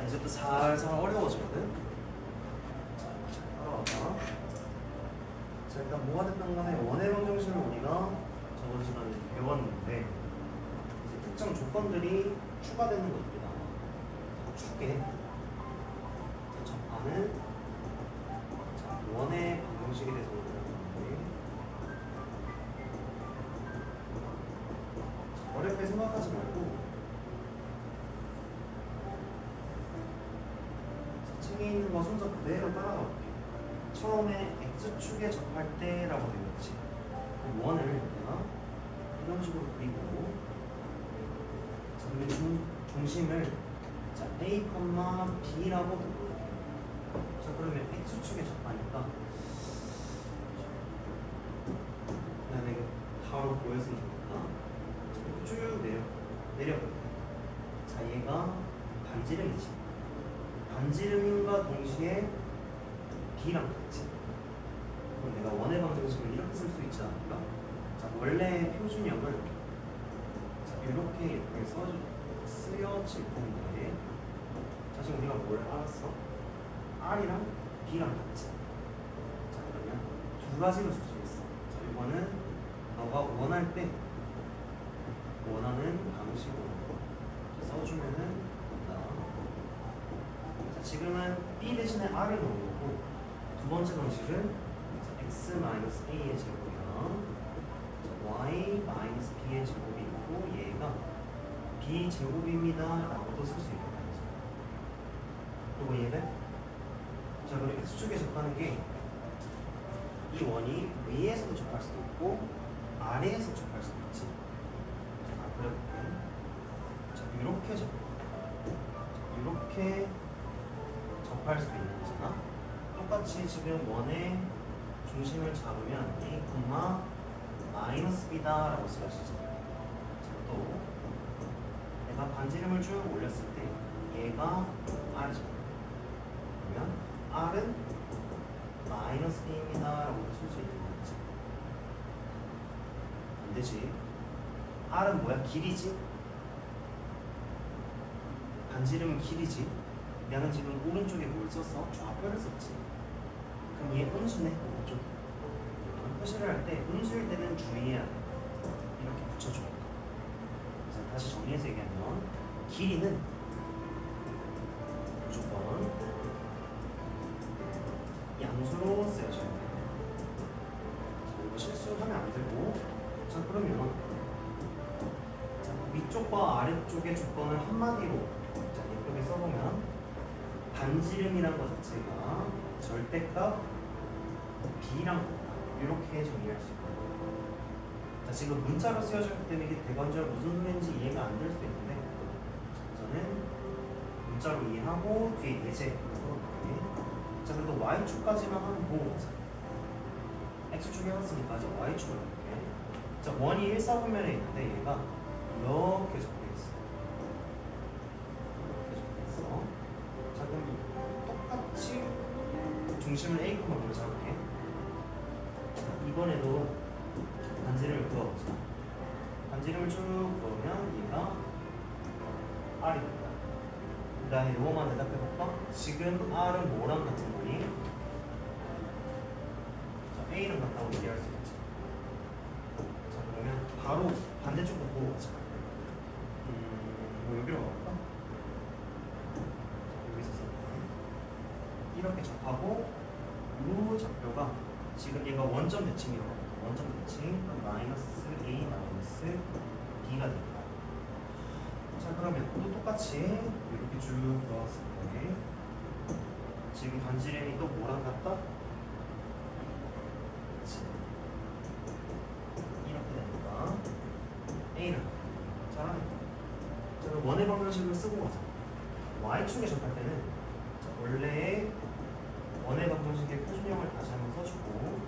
이제부터 살살 어려워지거든. 자, 따라와봐. 자, 일단 뭐가 됐든 간에 원의 방정식을 우리가 저번 시간에 배웠는데 이제 특정 조건들이 추가되는 것들이 나와. 추게. 자, 첫 판은 자, 원의 방정식에 대해서 배웠는데 어렵게 생각하지 말고 책에 있는 거 순서 그대로 따라가 볼게. 처음에 x축에 접할 때라고 되어 있지. 그 원을 내가 이런 식으로 그리고 자, 그리고 중심을 자, a, b라고 두고 자, 그러면 x축에 접하니까 내가 이거 바로 보였으면 좋겠다. 자, 이렇게 쭉 내려볼게. 자, 얘가 반지름이지. 반지름과 동시에 b랑 같이. 그럼 내가 원의 방정식을 이렇게 쓸 수 있지 않을까? 자, 원래 표준형을 자, 이렇게 예쁘게 쓰여질 텐데 자, 지금 우리가 뭘 알았어? r이랑 b랑 같이. 자, 그러면 두 가지로 쓸 수 있어. 자, 이거는 너가 원할 때 원하는 방식으로 써주면은 된다. 자, 지금은 b 대신에 r을 넣은 거고 두 번째 방식은 x-a의 제곱이랑 y-b의 제곱이 있고 얘가 b 제곱입니다 라고도 쓸 수 있겠다. 그리고 얘는 자, 그리고 x축에 접하는 게 이 원이 위에서도 접할 수도 있고 아래에서 접할 수도 있지. 자, 그래볼게. 자, 이렇게 이렇게 접할 수도 있는 거잖아. 똑같이 지금 원의 중심을 잡으면 a, 마이너스 b다 라고 쓰여지죠. 자, 또 내가 반지름을 쭉 올렸을 때 얘가 r이죠. 그러면 r은 마이너스 b입니다 라고 쓸 수 있는 거지. 안 되지. r은 뭐야? 길이지? 반지름은 길이지. 나는 지금 오른쪽에 뭘 썼어? 좌표를 썼지. 그럼 얘 음수네. 오른쪽. 표시를 할 때 음수일 때는 주의해야 돼. 이렇게 붙여줘. 그래서 다시 정리해서 얘기하면 길이는 무조건 양수로 쓰여져야 돼. 자, 이거 실수하면 안 되고. 자, 그러면 자, 위쪽과 아래쪽의 조건을 한마디로 자, 예쁘게 써보면 반지름이란 것 자체가 절대값 b랑 같다. 이렇게 정리할 수 있다. 자, 지금 문자로 쓰여졌기 때문에 이게 대관절 무슨 소리인지 이해가 안 될 수도 있는데 우선은 문자로 이해하고 뒤에 예제 풀어볼게. 자, 그래도 y축까지만 한번 보고 가자. x축 해봤으니까 이제 y축을 해볼게. 자, 원이 1, 4분면에 있는데 얘가 이렇게 적혀있어. 이렇게 적혀있어. 자, 그럼 똑같이 중심을 a, B로 잡을게. 자, 이번에도 반지름을 그어보자. 반지름을 쭉 그으면 얘가 r이 된다. 그 다음에 이거만 대답해볼까? 지금 r은 뭐랑 같은 거니? 자, a랑 같다고 얘기할 수 있지. 자, 그러면 바로 반대쪽도 보고 가자. 뭐 여기로 가볼까? 여기서 써볼게. 이렇게 접하고 이 좌표가 지금 얘가 원점 대칭이라고 합니다. 원점 대칭 마이너스 a 마이너스 b가 됩니다. 자, 그러면 또 똑같이 이렇게 쭉 넣었을 때 지금 반지름이 또 뭐랑 같다? 그치. 이렇게 되니까 a를 잘하네. 자, 그럼 원의 방정식을 쓰고 가자. y축에 접할 때는 자, 원래의 원의 방정식의 표준형을 다시 한번 써주고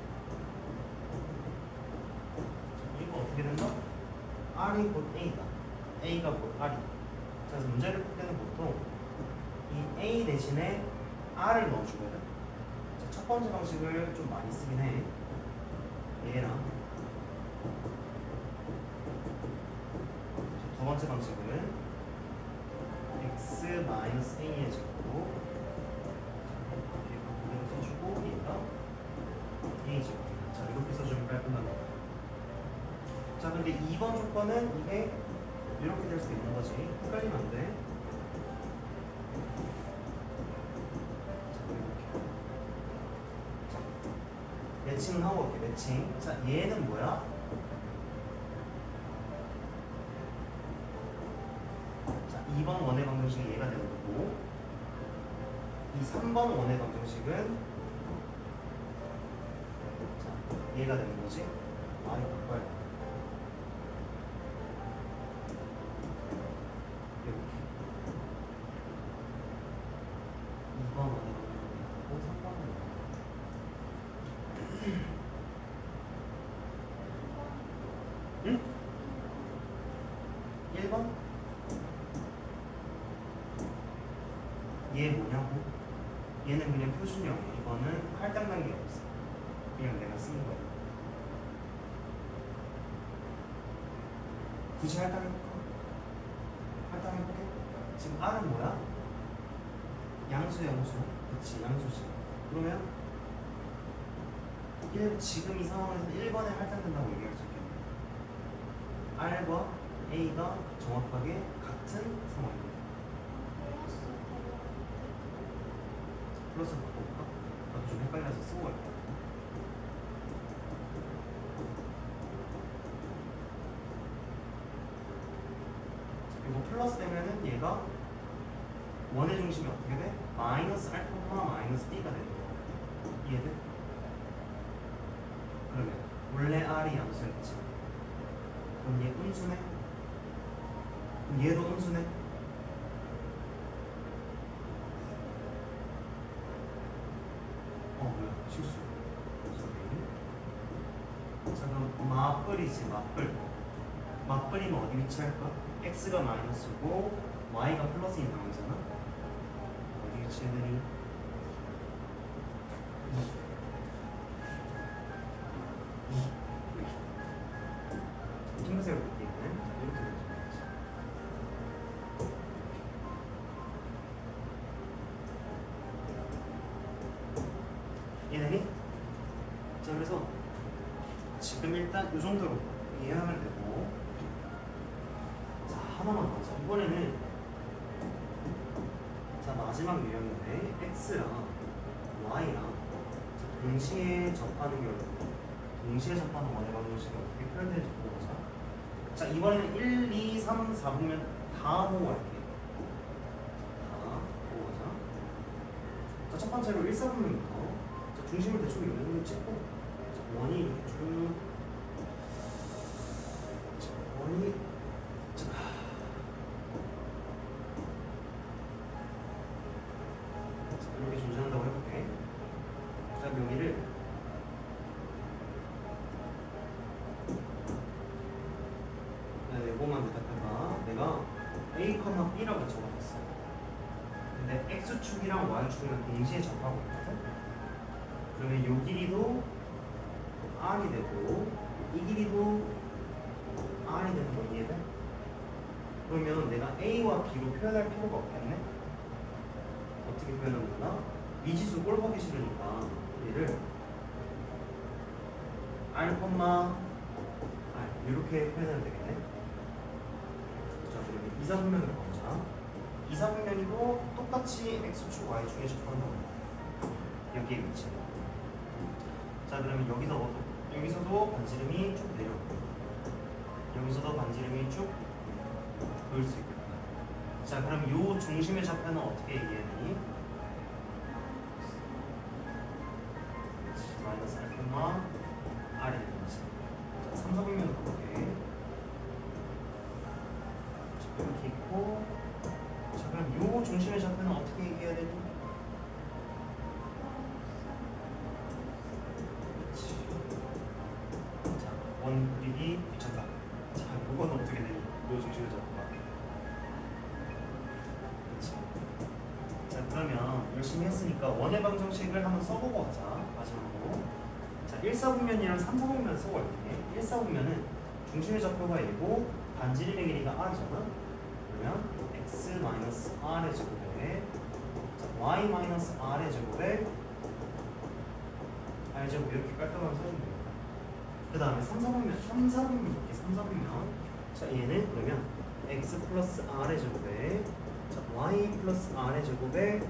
자, 이거 어떻게 된다? r이 곧 a다. a가 곧 r이다. 자, 그래서 문제를 풀 때는 보통 이 a 대신에 r을 넣어주거든. 자, 첫 번째 방식을 좀 많이 쓰긴 해. 얘랑 자, 두 번째 방식은 x 마이너스 a의 제곱 이렇게 써주고 얘가 a 제곱. 자 이렇게 써주면 깔끔합니다. 자 근데 2번 조건은 이게 이렇게 될 수 있는 거지. 헷갈리면 안 돼. 매칭을 하고 올게. 매칭. 자 얘는 뭐야? 자 2번 원의 방정식이 얘가 되는 거고 이 3번 원의 방정식은 자 얘가 되는 거지. 많이 바꿔야 돼. 이렇게 2번 원의 방정식이고 3번은 응? 1번? 얘 뭐냐고? 얘는 그냥 표준형. 이거는 할당 단계 없어. 그냥 내가 쓰는 거야. 굳이 할당해볼까? 할당해볼게. 지금 R은 뭐야? 양수. 그치, 양수지. 그러면 지금 이 상황에서 1번에 할당된다고 얘기할 수 있겠네. R과 A가 정확하게 같은 상황입니다. 플러스 바꿔볼까? 나도 좀 헷갈려서 쓰고 갈게. 이거 플러스 되면은 얘가 원의 중심이 어떻게 돼? 마이너스 알파마 마이너스 B가 되는 거야. 이해돼? 그러면 원래 R이 양수였지. 그럼 얘 음수네? 그럼 얘도 음수네? 뭐야 실수. 자 그럼 맞불이지. 맞불이면 어디 위치할까? x가 마이너스고 y가 플러스인 상황이잖아. 어디 위치해드니? 핑크색으로 바뀌네. 이렇게 되지. 이해되니? 자 그래서 지금 일단 이 정도로 이해하면 되고, 자 하나만 더. 자 이번에는 자 마지막 유형인데 x랑 y랑 동시에 접하는 경우, 동시에 접하는 원의 방정식이 어떻게 표현되는지 보고 보자. 자 이번에는 1, 2, 3, 4분면 다 보고 갈게. 다 보고 가자. 자 첫 번째로 1, 4분면부터 중심을 대충 이렇게 찍고, 자, 원이 이렇게 쭉, 자, 원이, 자, 이렇게 존재한다고 해볼게. 자, 여기를 이거만 대답해봐. 내가 A, B라고 적어놨어. 근데 X축이랑 Y축이랑 동시에 접하고 있거든. 그러면 이 길이도 R이 되고 이 길이도 R이 되는 거 이해돼? 그러면 내가 A와 B로 표현할 필요가 없겠네? 어떻게 표현하면 되나? 미지수 꼴 보기 싫으니까 얘를 R, R 이렇게 표현하면 되겠네? 자 그러면 이사분면으로 가보자. 이사분면이고 똑같이 X축, Y축에 접하는 겁니다. 여기에 위치. 자 그러면 여기서도 반지름이 쭉 내려오고 여기서도 반지름이 쭉 보일 수 있겠다. 자 그럼 요 중심의 좌표는 어떻게 얘기하니? 마이너스 알파마 R이 되는 거지. 자 3, 4분면으로 가볼게. 이렇게 있고, 자 그럼 요 중심의 좌표는 어떻게 얘기해야 되니? 원 그리기 귀찮다. 자, 이건 어떻게 되니? 요 중심을 잡아봐. 그렇지. 자, 그러면 열심히 했으니까 원의 방정식을 한번 써보고 가자. 마지막으로. 자, 1사분면이랑 3사분면 쓰고 갈게. 1사분면은 중심의 좌표가 얘고 반지름의 길이가 R이잖아. 그러면 x-r r의 제곱에 자, y 마이너스 r의 제곱에 r 제곱 이렇게 깔끔하게 써주면 됩니다. 그 다음에 3, 4분면 볼게. 3, 4분면 자 얘는 그러면 x 플러스 r의 제곱에 자, y 플러스 r의 제곱에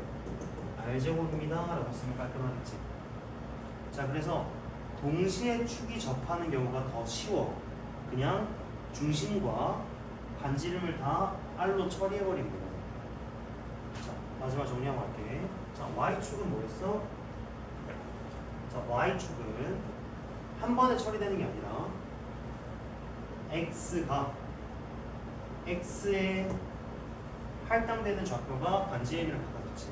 r 제곱입니다 라고 쓰면 깔끔하겠지. 자 그래서 동시에 축이 접하는 경우가 더 쉬워. 그냥 중심과 반지름을 다 r로 처리해버리면 되거든. 자 마지막 정리하고 갈게. 자 y축은 뭐였어? 자 y축은 한 번에 처리되는 게 아니라 x가 x에 할당되는 좌표가 반지름이랑 같아졌지.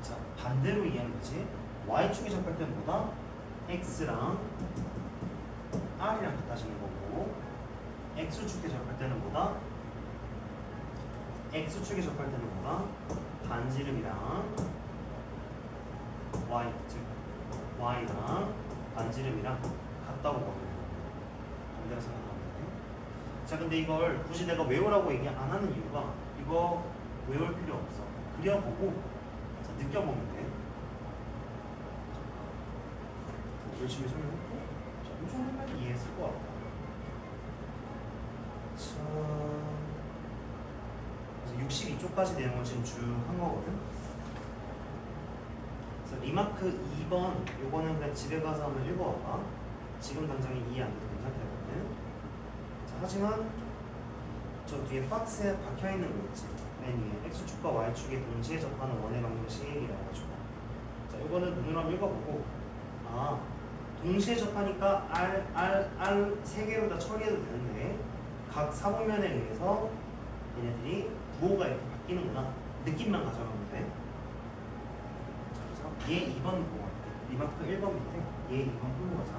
자 반대로 이해하는 거지. y축이 접할 때는 뭐다? x랑 r이랑 같아지는 거고 x축에 접할 때는 뭐다? x축에 접할 때는 뭐다? 반지름이랑 y 즉 y랑 반지름이랑 같다고 보는 거예요. 반대로 생각하면 돼. 자 근데 이걸 굳이 내가 외우라고 얘기 안 하는 이유가 이거 외울 필요 없어. 그려보고 자, 느껴보면 돼. 열심히 설명했고 자, 이 정도면 이해했을 것 같다. 자 그래서 62쪽까지 내용을 지금 쭉 한 거거든. 그래서 리마크 2번 요거는 그냥 집에 가서 한번 읽어봐봐. 지금 당장에 이해 안 돼도 괜찮다거든. 자 하지만 저 뒤에 박스에 박혀있는 거 있지. 맨 위에 X축과 Y축이 동시에 접하는 원의 방정식이라고 가지고 자 요거는 눈으로 한번 읽어보고 아 동시에 접하니까 R 세 개로 다 처리해도 되는데 각 사분면에 의해서 얘네들이 부호가 이렇게 바뀌는구나 느낌만 가져가면 돼. 자, 그래서 얘 2번 보고 갈게. 리마크 1번 밑에 얘 2번 풀고 가자.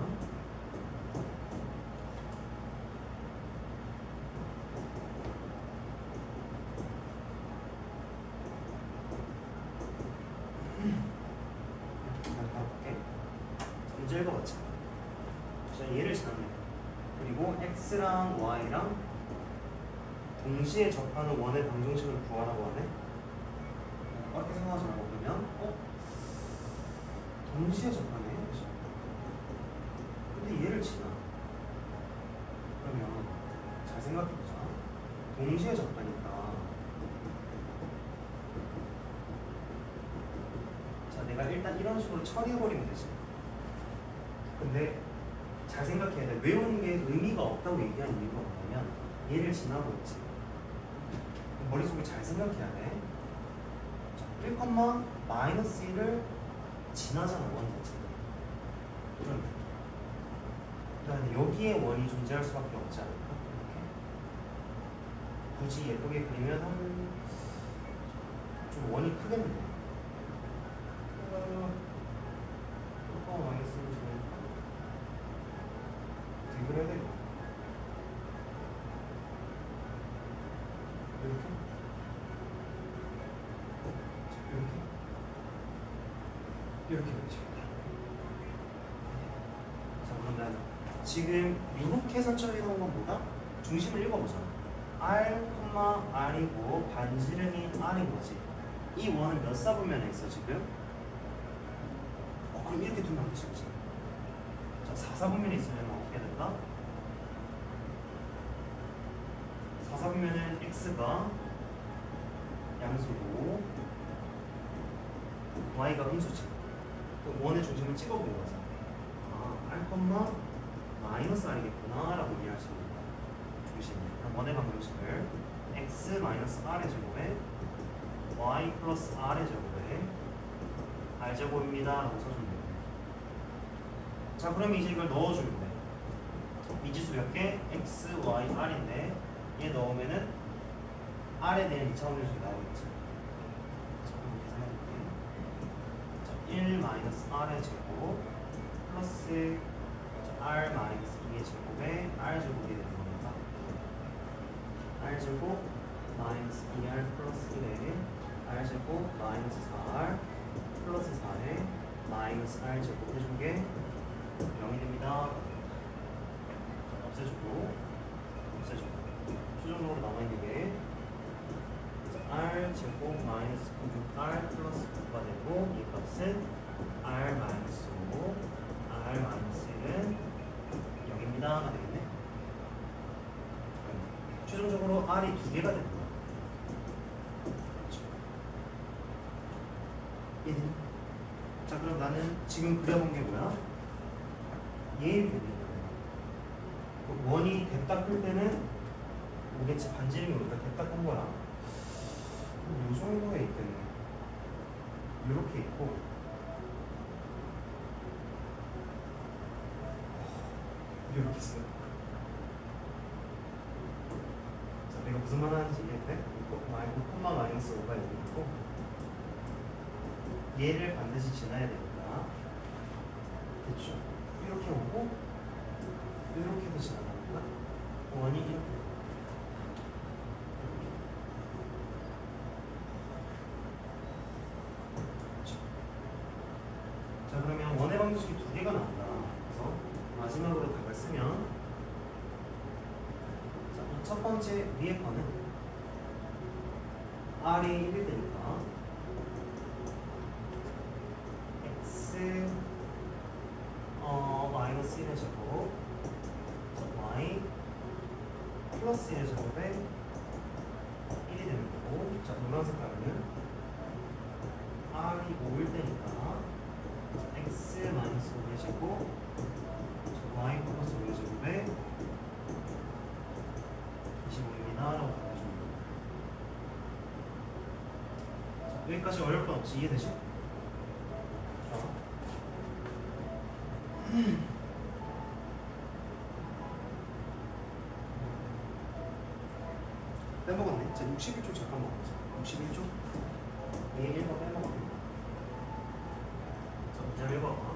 문제 읽어봤지? 자, 얘를 지났네. 그리고 x랑 y랑 동시에 접하는 원의 방정식을 구하라고 하네. 어렵게 생각하지 말고 그러면 동시에 접하네. 그렇죠? 근데 얘를 지나. 그러면 잘 생각해보자. 동시에 접하니까 자 내가 일단 이런 식으로 처리해버리면 되지. 근데 잘 생각해야 돼. 외우는 게 의미가 없다고 얘기하는 이유가 뭐냐면 얘를 지나고 있지. 머릿속에 잘 생각해야 돼. 1, 마이너스 1을 지나잖아 원 자체가. 그러면 여기에 원이 존재할 수밖에 없지 않을까? 이렇게. 굳이 예쁘게 그리면 좀 원이 크겠네. 마이너스 1을 지나니까 어떻게 그려야 돼? 이렇게 되죠. 자 그러면 지금 이렇게 설정해놓은 건 뭐다? 중심을 읽어보자. R, R이고 반지름이 R인 거지. 이 원은 몇 사분면에 있어 지금? 그럼 이렇게 두면 안 되지. 자 4사분면에 있으면 어떻게 된다? 4사분면은 X가 양수고 Y가 음수지. 원의 중심을 찍어보는 거죠. 아, R, 마이너스 R이겠구나 라고 이해할 수 있는 거야. 중심이. 그럼 원의 방정식을 X 마이너스 R의 제곱에 Y 플러스 R의 제곱에 R 제곱입니다 라고 써주면 돼요. 자 그러면 이제 이걸 넣어주면 돼. 미지수 몇 개? X, Y, R인데 얘 넣으면은 R에 대한 2차 방정식이 나오겠지. 1 마이너스 R의 제곱 플러스 R 마이너스 2의 제곱에 R 제곱이 되는 겁니다. R 제곱 마이너스 2R 플러스 1에 R 제곱 마이너스 4R 플러스 4에 마이너스 R 제곱 해준 게 0이 됩니다. 없애주고 최종적으로 남아있는 게 R 제곱 마이너스 9r 플러스 9가 되고 이 값은 r 마이너스 5, r 마이너스 1은 0입니다가 되겠네. 최종적으로 r이 두 개가 됩니다. 얘는 자 그럼 나는 지금 그려본 게 뭐야? 얘의 부분이야. 원이 됐다 끌 때는 오겠지. 반지름이 오니까 됐다 끈 거야. 이 정도에 있겠네. 이렇게 있고 이렇게 있어요. 자 내가 무슨 말 하는지 이해돼? 5, 마이너스 5가 여기 있고 얘를 반드시 지나야 됩니다. 됐죠? 이렇게 오고 이렇게도 지나갑니다. 원이 이렇게. 자 그러면 원의 방정식이 두 개가 나온다. 그래서 마지막으로 답을 쓰면 자, 첫 번째 위에 거는 r이 1일 때니까 x 마이너스 1의 제곱 y 플러스 1의 제곱에 1이 되는 거고 자 노란 색깔은 r이 5일 때니까 x 마이너스 5의 제곱 y 플러스 5의 제곱에 25입니다 라고 보내줍니다. 자, 여기까지 어려울 건 없이 이해되죠? 빼먹었네. 자, 61초 잠깐만 보자. 61초? 얘 1번 빼먹었네. 자, 문제 1번.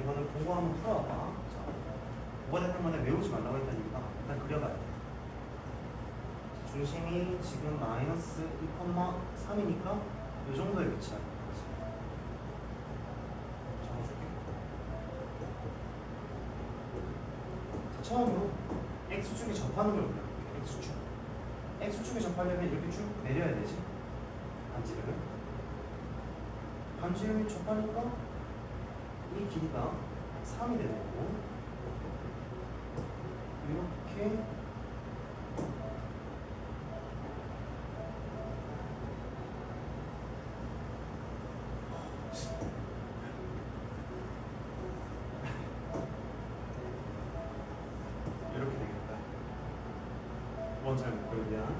이거는 공부 한번 풀어봐. 자, 뭐가 됐든 간에 외우지 말라고 했다니까 일단 그려봐야 돼. 중심이 지금 마이너스 2,3이니까 이 정도에 위치할 거지. 적어줄게. 자, 처음으로 x축에 접하는 걸 그려볼게. x축. x축에 접하려면 이렇게 쭉 내려야 되지. 반지름을. 반지름이 접하니까 이 길이가 3이 되는 거고 이렇게 이렇게 되겠다. 원 잘 못 그리면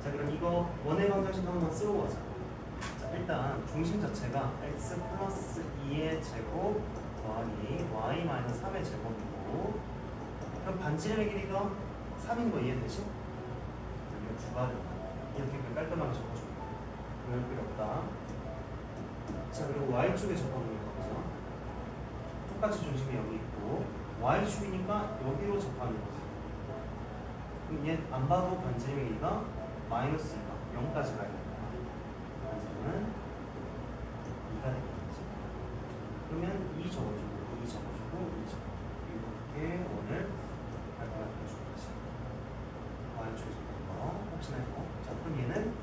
자 그럼 이거 원의 방정식 한번 쓰고 가자. 일단 중심 자체가 x 플러스 2의 제곱 더하기 y 마이너스 3의 제곱이고 그럼 반지름의 길이가 3인 거 이해되지? 여기가 주가 된다. 이렇게 깔끔하게 적어줘. 그럴 필요 없다. 자 그리고 y축에 접하는 거죠. 똑같이 중심이 여기 있고 y축이니까 여기로 접하는 거지. 그럼 얘 안 봐도 반지름의 길이가 마이너스 2가 0까지 가야 돼. 반지름은 2가 되겠지. 그러면 2 적어주고 2 적어주고 2 적어주고 이렇게 원을 깔끔하게 해주는 거지. y축에 접는 거 혹시나 이거. 자 그럼 얘는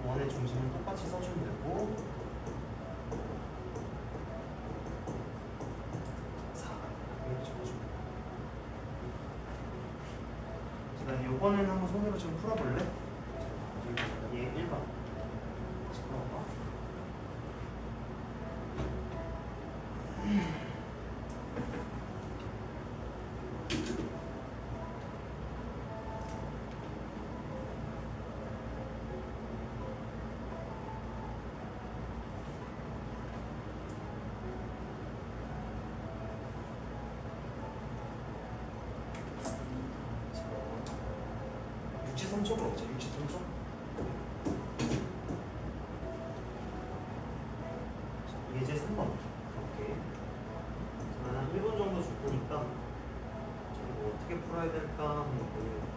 원의 중심은 똑같이 써주면 되고 4가 이렇게 적어주면 돼. 자 이번에는 한번 손으로 좀 풀어볼래? 얘 1번 다시 풀어봐. 3쪽으로 오죠. 일치 3쪽. 예제 3번. 오케이. 한 1분 정도 줄 테니까 뭐 어떻게 풀어야 될까 한번 보세요.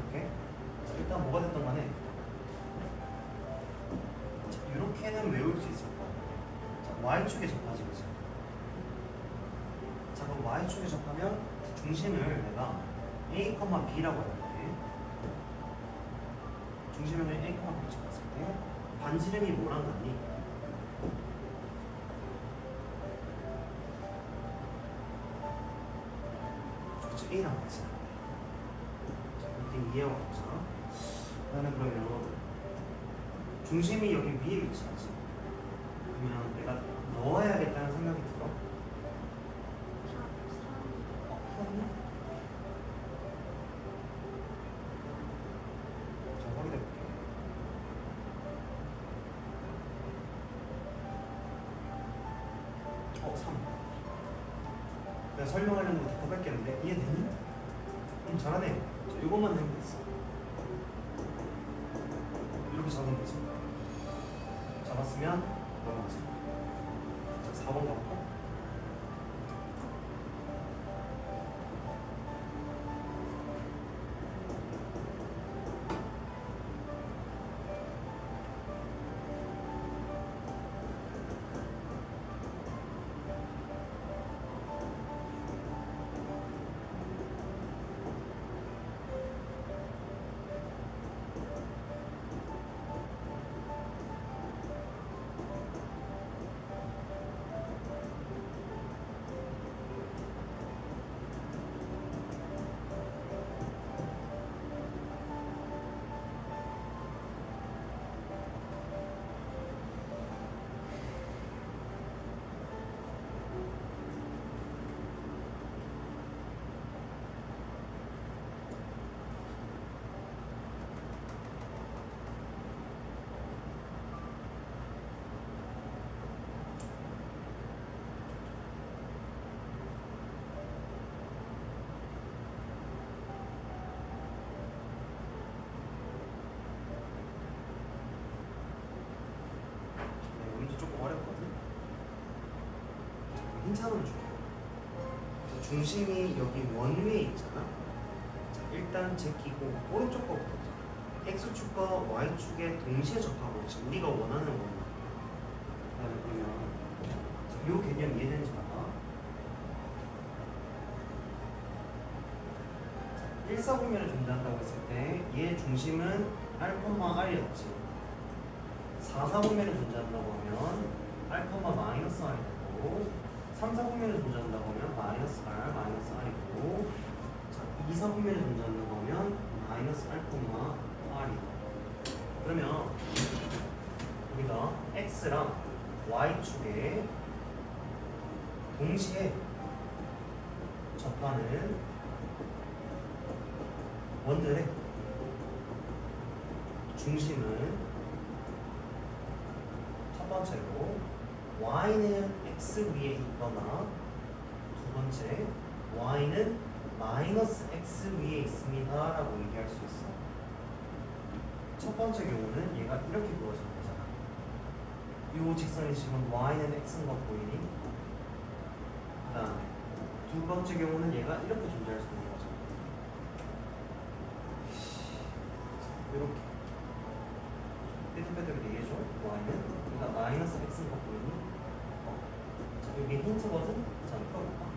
해볼게. 일단 뭐가 됐던 간에 이렇게는 외울 수 있을 거야. 자, Y축에 접하지, 그치? 자, 그럼 Y축에 접하면 중심을 내가 A, B라고 해볼게. 중심을 A, B 접했을 때 반지름이 뭐랑 같니? 그치, A랑 같이. 이해가 없잖아. 나는 그러면 중심이 여기 위에 위치하지. 그러면 내가 넣어야겠다는 생각이 들어. 자, 확인해 볼게. 어, 3. 내가 설명하려는 거 더 뺏겠는데 이해되니? 잘하네. 이것만 되면 됐어. 이렇게 잡으면 되지. 잡았으면 넘어가자. 자, 4번 가볼까? 힌트를 줄게. 중심이 여기 원 위에 있잖아. 자, 일단 제끼고 오른쪽 거부터 보자. X축과 Y축에 동시에 접하고 있지. 우리가 원하는 원이야. 그러면 이 개념 이해되는지 봐봐. 1사분면에 존재한다고 했을 때 얘의 중심은 R,R이었지. 4사분면에 존재한다고 하면 R,-R이 되고 3사분면에 존재한다고 하면 -R, -R이고 자, 2사분면에 존재한다고 하면 -R,R이 그러면 우리가 X랑 Y축에 동시에 접하는 원들의 중심은 첫 번째로 Y는 X 위에 있거나 두 번째 Y는 -X 위에 있습니다 라고 얘기할 수 있어. 첫 번째 경우는 얘가 이렇게 그어지는 거잖아. 이 직선이 지금 y는 x인 거 보이니? 그 다음에 두 번째 경우는 얘가 이렇게 존재할 수 있는 거죠. 이렇게 삐뚤빼뚤하게 얘기해줘. y는 그러니까 마이너스 x인 거 보이니? 자, 여기 힌트거든? 자, 풀어볼까?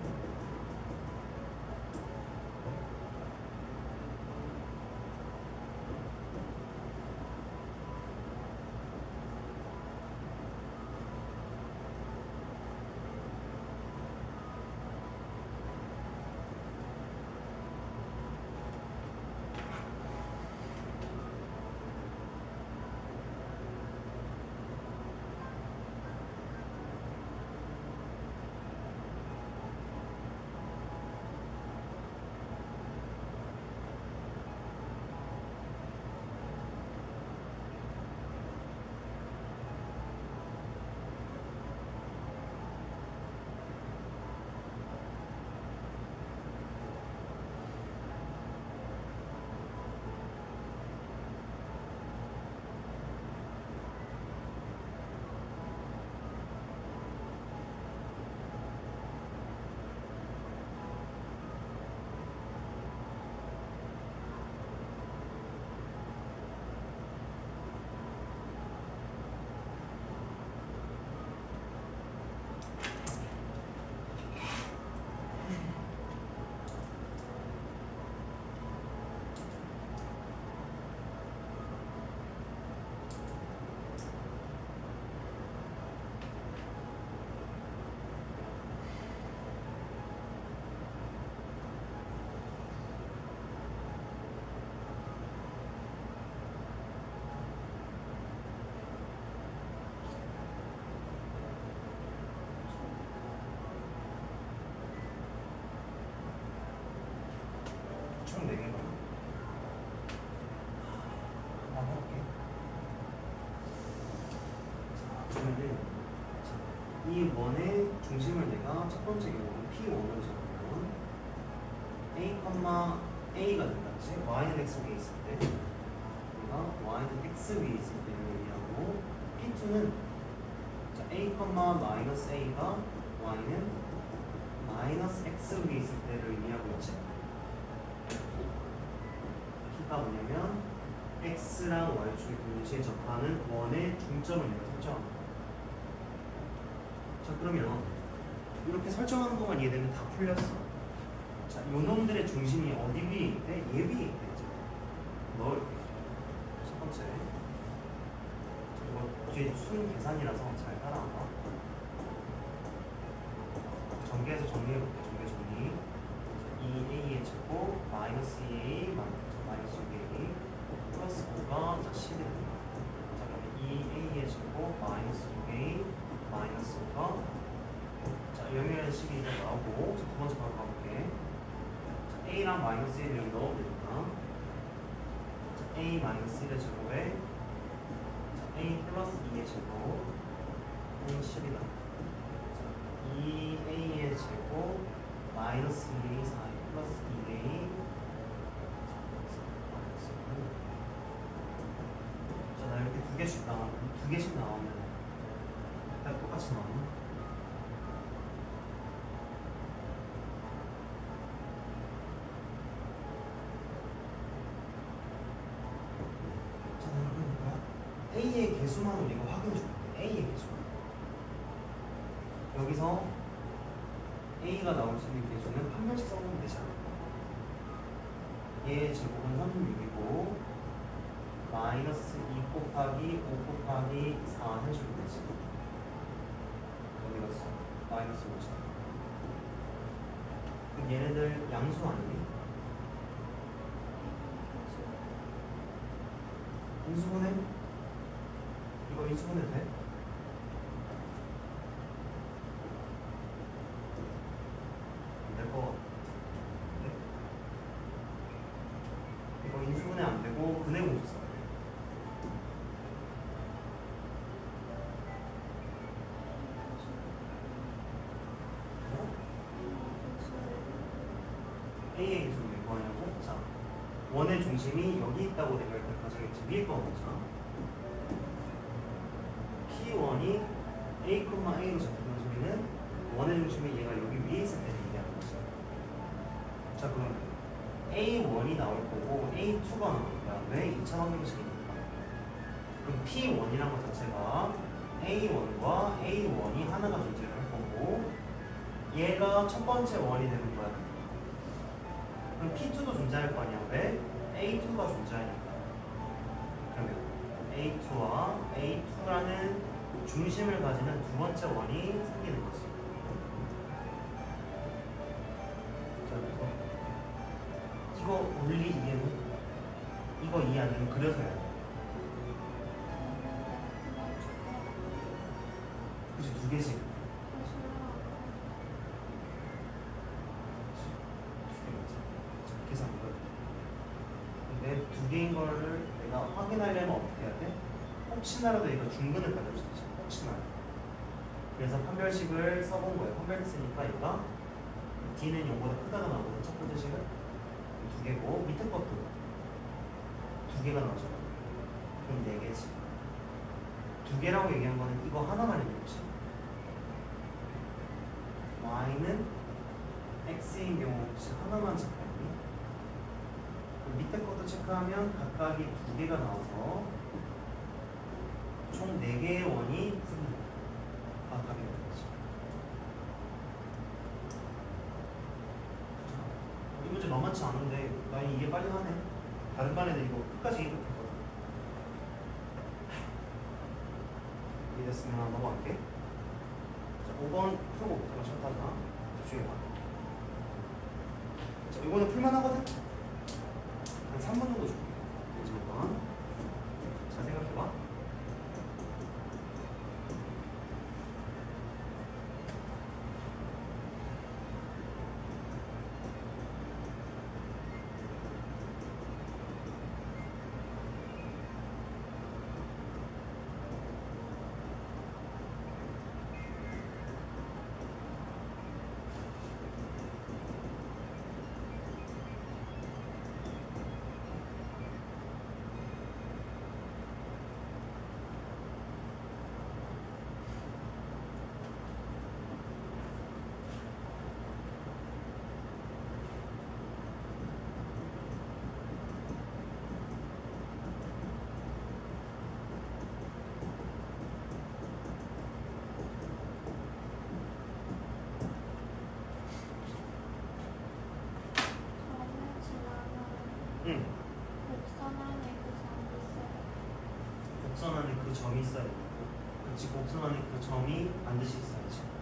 총 4개가 한번 해볼게. 자, 그러면은 이 원의 중심을 내가 첫 번째 경우는 P1으로 잡으면 A, A가 된다지 Y는 X 위에 있을 때 내가 Y는 X 위에 있을 때를 의미하고 P2는 자, A, 마이너스 A가 Y는 마이너스 X 위에 있을 때를 의미하고 있지. P가 뭐냐면 X랑 Y축의 동시에 접하는 원의 중점을 내가 설정합니다. 자, 그러면 이렇게 설정하는 것만 이해되면 다 풀렸어. 자, 요놈들의 중심이 어디 위에 있대? 얘 위에 있대. 넣을게. 첫 번째. 이거 뒤에 수능 계산이라서 잘 따라와봐. 전개해서 정리해볼게. 정리. 2a의 제곱 마이너스 2a 마이너스 6a 플러스 5가 자 10이 됩니다. 자, 그러면 2a의 제곱 마이너스 6a 마이너스 5가 자 여기에는 10이 이제 나오고 자, 두 번째 바로 가볼게. 자, a랑 마이너스 1을 여기 넣으면 되니까 자, a 마이너스 1의 제곱에 자, a 플러스 2의 제곱은 10이다. 자, 2a의 제곱 마이너스 2a 4a 플러스 2a 자, 나 이렇게 두 개씩 나오면 다 똑같이 나오나? 자, 나 그러니까 a의 개수만 우리가 확인해 줄게. a의 개수만. 여기서 a가 나올 수 있는 개수는 한 명씩 써보면 되지 않을까? 얘의 제곱은 36이고 마이너스 2 곱하기 5 곱하기 4 해주면 되지. 어디 갔어? 마이너스 5잖아. 그럼 얘네들 양수 아니니? 인수분해? 이거 인수분해 돼? 인수분해 안 되고 근해 공식 써야 돼. A의 인수는 왜 구하냐고? 자, 원의 중심이 여기 있다고 내가 일단 가정해 되겠지. 위에 거 보자. P1이 A, A로 잡히는 소리는 원의 중심이 얘가 여기 위에 있을 때 얘기하는 거지. 자, 그럼 A1이 나올 거고 A2가 나올 거야. 왜 2차 방정식이니까. 그럼 P1이란 것 자체가 A1과 A1이 하나가 존재를 할 거고 얘가 첫 번째 원이 되는 거야. 그럼 P2도 존재할 거 아니야. 왜? A2가 존재하니까. 그러면 A2와 A2라는 중심을 가지는 두 번째 원이 생기는 거지. 자, 이거 원리 이해는? 이거 이해 안 되면 그려서 해야 돼. 그치, 두 개씩. 계산 걸. 근데 두 개인 거를 내가 확인하려면 어떻게 해야 돼? 혹시나라도 얘가 중근을 가질 수도 있어. 혹시나. 그래서 판별식을 써본 거예요. 판별했으니까 얘가 D는 0보다 크다가 나오거든. 첫 번째 식은 두 개고 밑에 것도 두 개가 나오잖아. 그럼 네 개지. 두 개라고 얘기한 거는 이거 하나만 있는 거지. Y는 X인 경우 혹시 하나만 체크하니? 밑에 것도 체크하면 각각이 두 개가 나와서 총 4개의 원이 생깁니다. 각각이 되는 거죠. 이 문제 만만치 않은데 나 이게 빨리 하네. 다른 반 애들 이거 끝까지 이렇게거든. 이해됐으면 넘어갈게. 자, 5번 풀고 잠깐 쉬었다가 집중해봐. 자, 이거는 풀만하거든? 한 3분 정도 줄게. 마지막 자, 생각해봐. 응. 곡선 안에 그 점이 있어야 돼. 그렇지, 곡선 안에 그 점이 반드시 있어야지.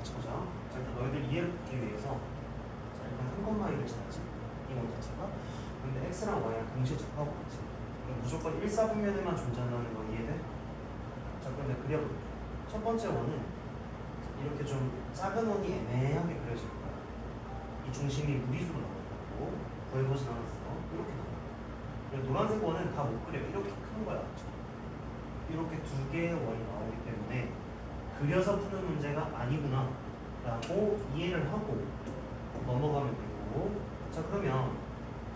같이 보자. 자, 일단 너희들 이해를 돕기 위해서 자, 일단 3,1을 찾았지. 이건 자체가. 근데 x랑 y랑 동시에 접하고 있지. 그럼 무조건 1, 4분면에만 존재한다는 건 이해돼? 자, 그런데 그려볼게. 첫 번째 원은 이렇게 좀 작은 원이 애매하게 그려질 거야. 이 중심이 무리수로 나오고 구해보진 않았어. 이렇게 나와. 그리고 노란색 원은 다 못 그려. 이렇게 큰 거야. 이렇게 두 개의 원이 나오기 때문에 그려서 푸는 문제가 아니구나 라고 이해를 하고 넘어가면 되고. 자, 그러면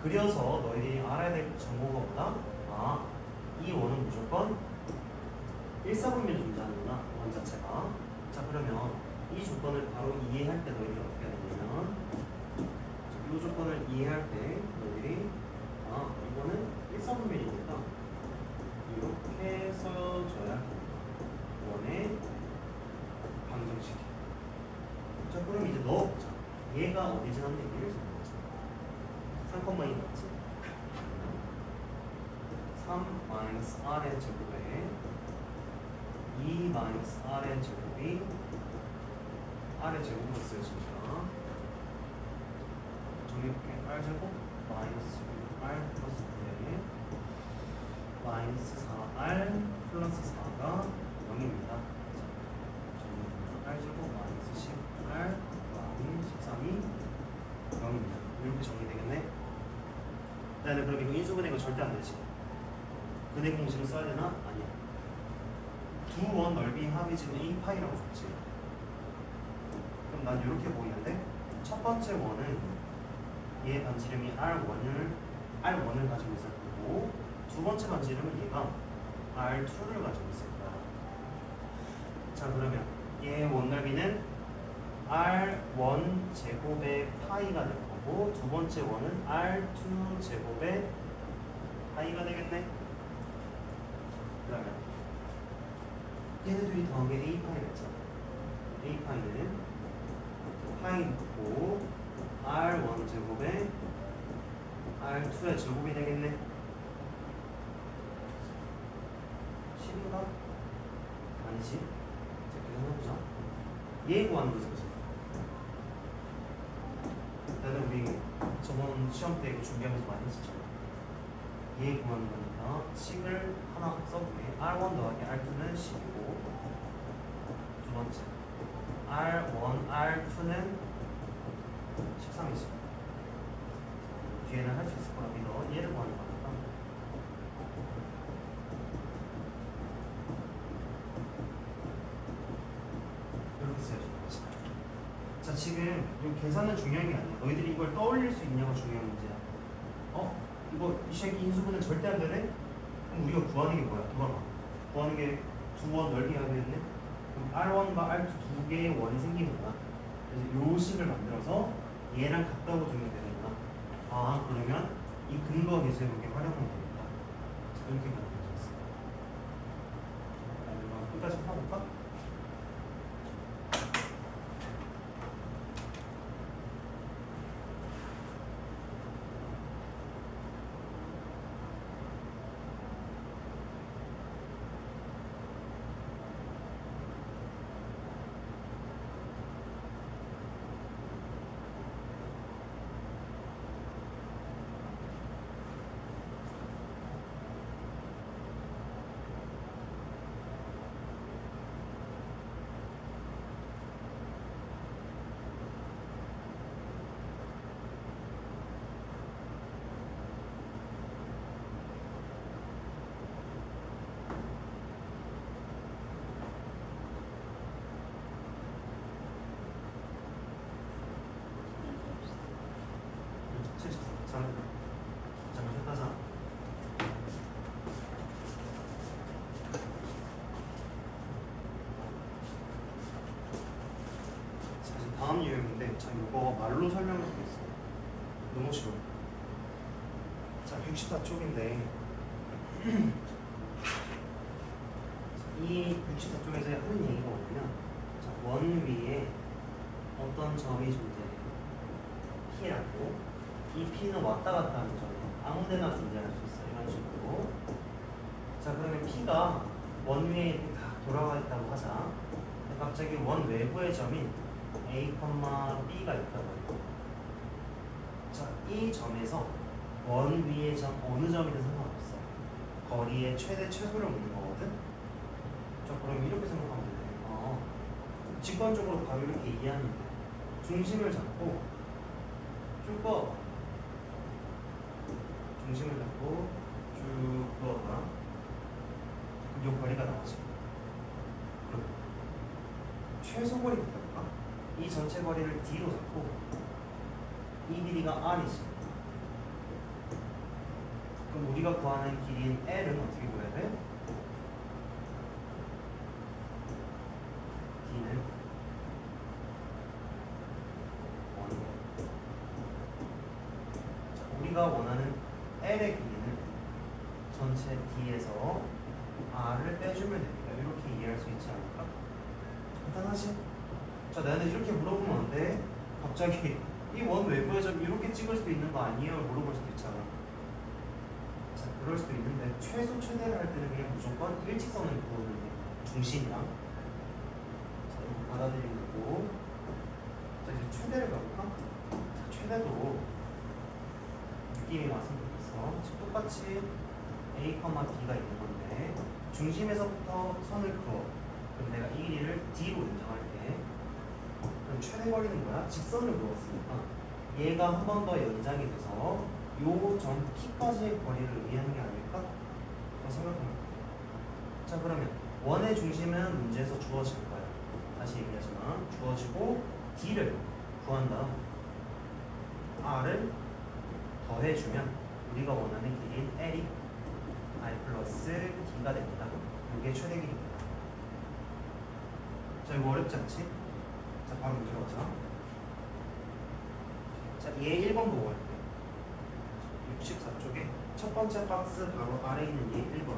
그려서 너희들이 알아야 될 정보가 뭐다? 아, 이 원은 무조건 1, 4분면 존재하는구나, 원 자체가. 자, 그러면 이 조건을 바로 이해할 때 너희들이 어떻게 되냐면, 이 조건을 이해할 때 너희들이 아, 이거는 1, 4분면이니까 이렇게 써줘야 원의 방정식이. 자, 그럼 이제 넣어보자. 얘가 어디 지났는 얘기를 적어보자. 3,2 맞지? 3-r의 제곱에 2-r의 제곱이 r의 제곱으로 쓰여집니다. 정리해볼게. r제곱 마이너스 r 플러스 9에 마이너스 4r 플러스 4가 0입니다. r제곱 마이너스 10r 더하기 13이 0입니다. 이렇게 정리되겠네. 나는 그럼 이거 인수분해 이거 절대 안 되지. 근해 공식을 써야 되나? 아니야. 두 원 넓이 합이 지금 2파이라고 줬지. 그럼 난 이렇게 보이는데 첫 번째 원은 얘의 반지름이 R1을 가지고 있을 거고, 두 번째 반지름은 얘가 R2를 가지고 있을 거야. 자, 그러면 얘의 원넓이는 R1 제곱의 파이가 될 거고, 두 번째 원은 R2 제곱의 파이가 되겠네. 그러면 얘네들이 더한 게 A파이가 있잖아. A파이는 파이 넣고 R1 제곱에 R2의 제곱이 되겠네. 10인가? 아니지. 자, 계산해보자. 얘 구하는 거지, 그치? 일단은 우리 저번 시험 때 이거 준비하면서 많이 했었잖아. 얘 구하는 거니까 식을 하나 써볼게. R1 더하기 R2는 10이고, 두 번째 R1, R2는 13이지. 뒤에는 할 수 있을 거라 믿어. 얘를 구하는 거니까 이렇게 써야지. 자, 지금 이 계산은 중요한 게 아니야. 너희들이 이걸 떠올릴 수 있냐가 중요한 문제야. 이거 이 쉐기 인수분해 절대 안 되네? 그럼 우리가 구하는 게 뭐야? 돌아봐. 구하는 게 두 원 넓이 하겠네? 그럼 R1과 R2 두 개의 원이 생기는 거야. 그래서 요 식을 만들어서 얘랑 같다고 두면 되는구나. 아, 그러면 이 근거 계수에 이렇게 활용하면 되겠다. 자, 이렇게 만들어졌어. 그럼 끝까지 파볼까? 잘못했다잖아. 자, 이제 다음 유형인데, 자, 이거 말로 설명을 드리겠어. 너무 쉬워. 자, 64쪽인데 이 64쪽에서 하는 얘기가 뭐냐면, 자, 원 위에 어떤 점이 존재해. P라고. 이 P는 왔다 갔다 하는 점이야. 아무데나 존재할 수 있어. 이런 식으로. 자, 그러면 P가 원 위에 이렇게 다 돌아가 있다고 하자. 근데 갑자기 원 외부의 점인 A, B가 있다고. 자, 이 점에서 원 위의 점 어느 점이든 상관없어. 거리의 최대 최소를 묻는 거거든. 자, 그럼 이렇게 생각하면 돼. 직관적으로 바로 이렇게 이해하면 돼. 중심을 잡고 쭉 뻗어. 중심을 잡고 쭉 뻗어봐. 이 거리가 나오지. 그럼 최소 거리부터 해볼까? 이 전체 거리를 D로 잡고 이 길이가 R이지. 그럼 우리가 구하는 길이인 L은 어떻게 구해야 돼? D는 우리가 원하는 L의 길이는 전체 D에서 R을 빼주면 됩니다. 이렇게 이해할 수 있지 않을까? 간단하지? 자, 나는 이렇게 물어보면 안 돼. 갑자기 이 원 외부의 점 이렇게 찍을 수도 있는 거 아니에요? 물어볼 수도 있잖아. 자, 그럴 수도 있는데 최소 최대를 할 때는 그냥 무조건 일직선을 그어는 게 중심이랑. 자, 이거 받아들이는 거고. 자, 이제 최대를 가볼까? 자, 최대도 느낌이 왔으면 좋겠어. 똑같이 A, B가 있는 건데 중심에서부터 선을 그어. 그럼 내가 이 길이를 D로 인정할게. 그럼 최대 거리는 뭐야? 직선을 그었으니까 얘가 한 번 더 연장이 돼서 요 점 P까지의 거리를 의미하는 게 아닐까? 생각해볼게. 자, 그러면 원의 중심은 문제에서 주어질 거야. 다시 얘기하지만 주어지고 D를 구한 다음 R을 더해주면 우리가 원하는 길이인 L이 R 플러스 D가 됩니다. 이게 최대 길이입니다. 자, 이거 어렵지 않지? 자, 바로 문제 가자. 자, 얘 1번 보고 할게. 64쪽에 첫 번째 박스 바로 아래에 있는 얘 1번.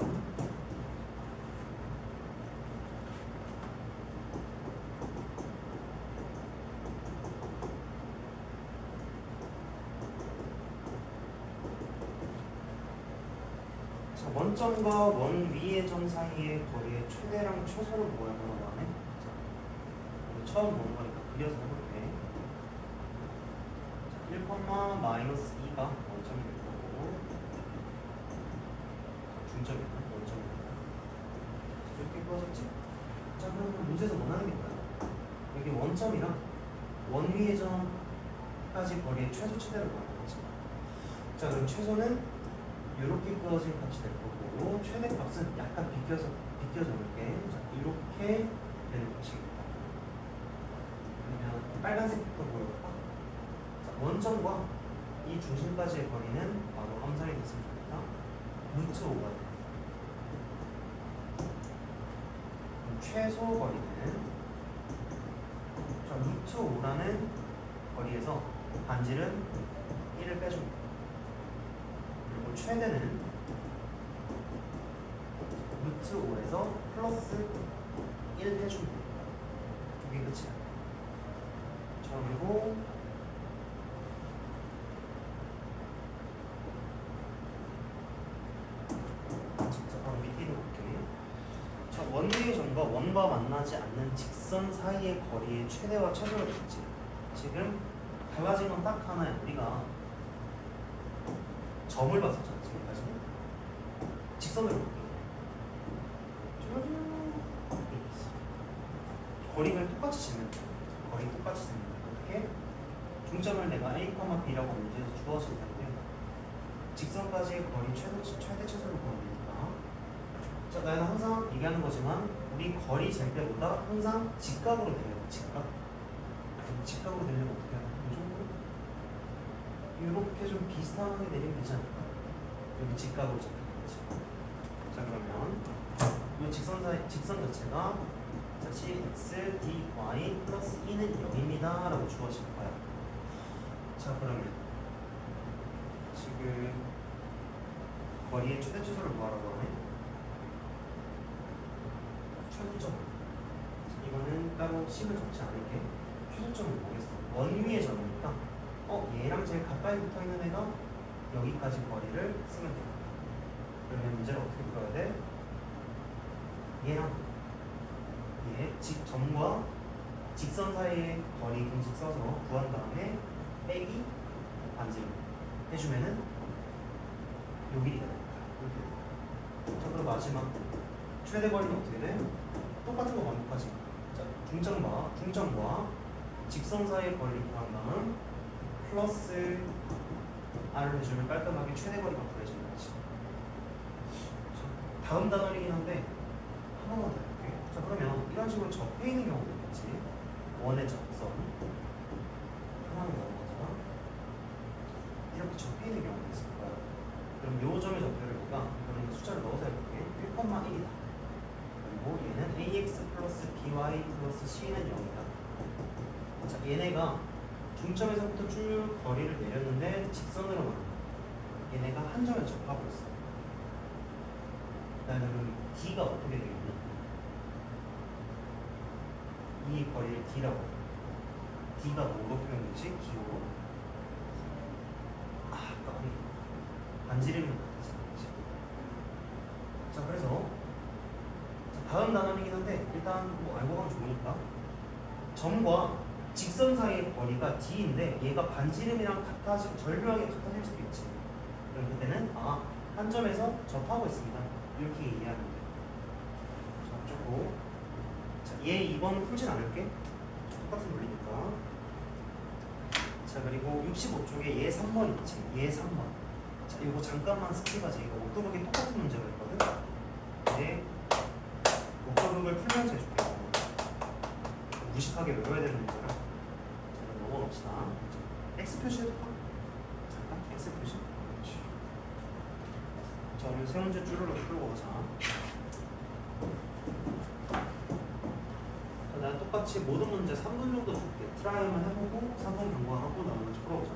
자, 원점과 원 위의 점 사이의 거리의 최대랑 최소를 구하라고 하네. 자, 처음 보는 거니까 그려서 해볼게. 1, 마이너스 2가 원점이 될 거고 중점이다. 원점이다. 이렇게 그어졌지? 자, 그러면 문제에서 원하는 게 뭐야? 여기 원점이랑 원 위의 점까지 거리의 최소 최대를 구하는 거지. 자, 그럼 최소는 이렇게 그어진 값이 될 거고 최대 값은 약간 비껴서 적을게. 자, 이렇게 되는 것이겠다. 그러면 빨간색부터 보여볼까? 원점과 이 중심까지의 거리는 바로 함상이 됐으면 좋겠다. 루트 5가 돼. 그럼 최소 거리는 자, 루트 5라는 거리에서 반지름 1을 빼줍니다. 그리고 최대는 루트 5에서 플러스 1 해줍니다. 이게 끝이야. 자, 그리고 원위의 점과 원과 만나지 않는 직선 사이의 거리의 최대와 최소를 했지. 지금 달라진 건 딱 하나야. 우리가 점을 봤었잖아. 지금까지 직선으로 볼게. 거리를 똑같이 재면 돼. 거리 똑같이 재면 돼. 어떻게? 중점을 내가 A, B라고 문제에서 주어질 텐데 직선까지의 거리 최대 최소를 구하면 되니까. 자, 나는 항상 얘기하는 거지만 우리 거리 잴 때보다 항상 직각으로 내려요. 직각으로 내려면 어떻게 하나? 이 정도? 이렇게 좀 비슷하게 내리면 되지 않을까? 여기 직각으로 잡는 거지. 자, 그러면 이 직선 자체가 자, cx dy 플러스 2는 0입니다 라고 주어질 거야. 자, 그러면 지금 거리의 최대 최소를 구하라고 하네. 최소점. 이거는 따로 식을 적지 않을게. 최소점은 뭐겠어? 원 위의 점이니까 얘랑 제일 가까이 붙어 있는 애가 여기까지 거리를 쓰면 돼. 그러면 문제를 어떻게 풀어야 돼? 얘랑 얘 점과 직선 사이의 거리 공식 써서 구한 다음에 빼기 반지름 해주면은 요 길이가 됩니다. 이렇게. 자, 그럼 마지막 최대 거리는 어떻게 돼? 똑같은 거 반복하지. 자, 중점과 직선 사이의 거리를 구한 다음 플러스 r을 해주면 깔끔하게 최대 거리가 구해지는 거지. 자, 다음 단원이긴 한데 한 번만 더 해볼게. 자, 그러면 이런 식으로 접해 있는 경우도 있겠지. 원의 접선 하나는 넘어가잖아. 이렇게 접해 있는 경우도 있을 거야. 그럼 요 점의 접표를 우리가 이거는 숫자를 넣어서 해볼게. 1,1이다. 그리고 얘는 ax 플러스 by 플러스 c는 0이다. 자, 얘네가 중점에서부터 쭉 거리를 내렸는데 직선으로 만나. 얘네가 한 점에 접하고 있어. 그다음에 d가 어떻게 되겠니? 이 거리를 d라고. d가 뭐로 표현되지? 기호로. 까비. 반지름이 같아지. 자, 그래서 다음 단원이긴 한데 일단 뭐 알고 가면 좋으니까 점과 직선 사이의 거리가 d인데 얘가 반지름이랑 절묘하게 같아질 수도 있지. 그럼 그때는 한 점에서 접하고 있습니다. 이렇게 이해하면 돼. 자, 쪼고. 자, 얘 2번은 풀진 않을게. 똑같은 논리니까. 자, 그리고 65쪽에 얘 3번 있지. 얘 3번. 자, 이거 잠깐만 스킵하자. 이거 목도벽이 똑같은 문제가 있거든. 네. 목도벽을 풀면서 해줄게. 무식하게 외워야 되는 문제라. 자, 넘어갑시다. X 표시 해볼까? 잠깐, X 표시. 그렇지. 자, 우리 세 문제 쭈르륵 풀고 가자. 자, 난 똑같이 모든 문제 3분 정도 줄게. 트라이만 해보고 3분 경과하고 나머지 풀어보자.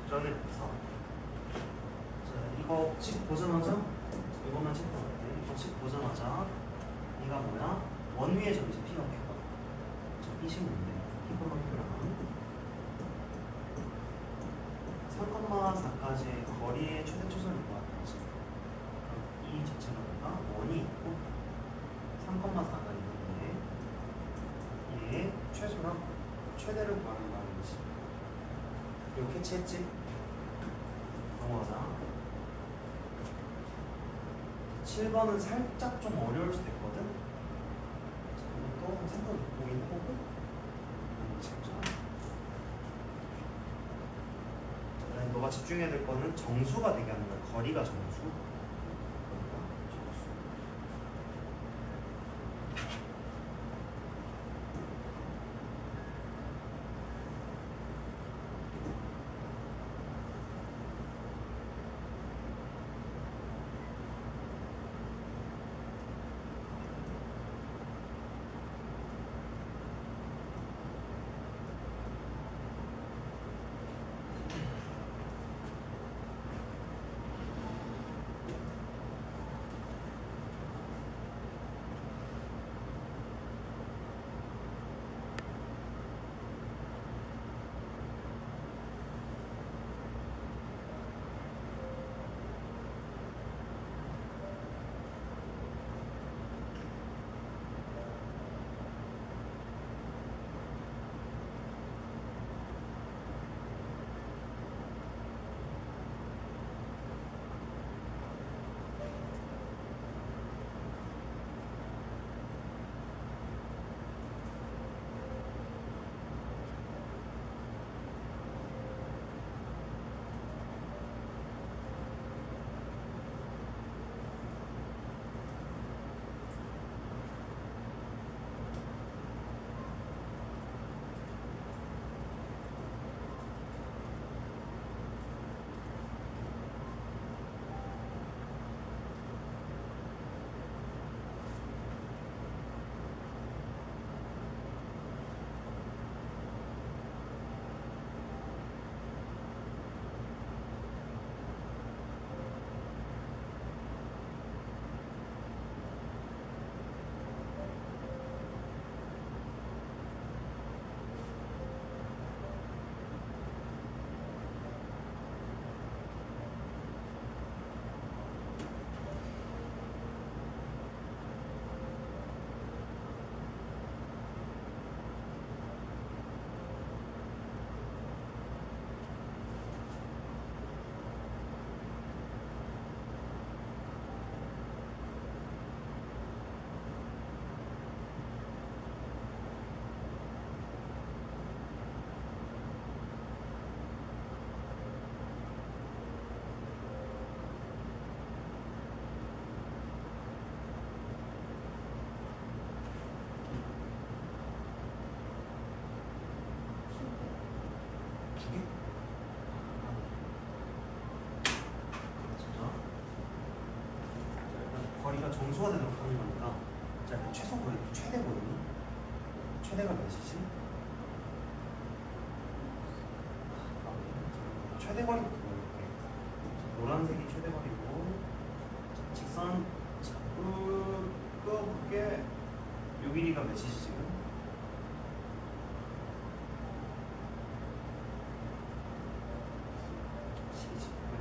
전에 봅시다. 자, 이거 식 보자마자 이것만 체크 할게. 이거 식 보자마자 이가 뭐야? 원위의 점이지 P가 Q가. 자, 이 식인데 P가 Q랑 3,4까지의 거리의 최대 초선일 것 같아. 그럼 이 자체가 뭐가? 원이 있고 3,4가 있는데 얘의 최소랑 최대를 구하는 말이지. 이거 캐치했지? 넘어가자. 7번은 살짝 좀 어려울 수도 있거든? 자, 이것도 생각 보긴 해보고 진짜. 자, 너가 집중해야 될 거는 정수가 되게 하는 거야. 거리가 정수. 거리가 정수가 되도록 하는 거니까 자, 일단 최소 거리, 최대 거리니? 최대가 몇이지? 최대 거리부터 볼게. 노란색이 최대 거리고 직선 끄볼게. 요 길이가 몇이지 지금?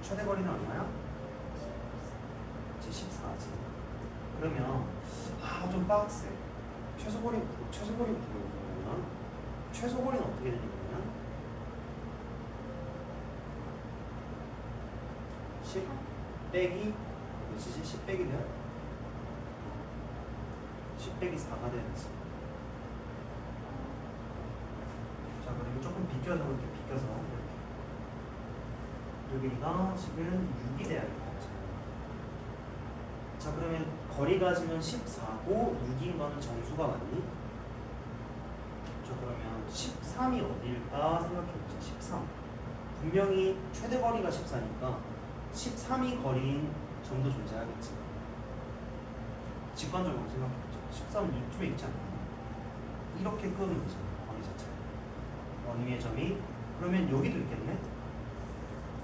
최대 거리는 얼마야? 14지. 그러면 좀 빡세. 최소거리부터 보면 최소거리는 어떻게 되냐면 10 빼기 몇이지? 10 빼기 몇? 10 빼기 4가 되야지. 자, 그리고 조금 비껴서 이렇게 비껴서 이렇게. 여기가 지금 6이 돼야겠다. 자, 그러면 거리가 지금 14고 6인 거는 정수가 맞니? 자, 그러면 13이 어딜까 생각해보자. 13. 분명히 최대 거리가 14니까 13이 거리인 점도 존재하겠지. 직관적으로 생각해보자. 13은 이쪽에 있지 않나? 이렇게 끄는 거잖아. 거리 자체. 원위의 점이. 그러면 여기도 있겠네?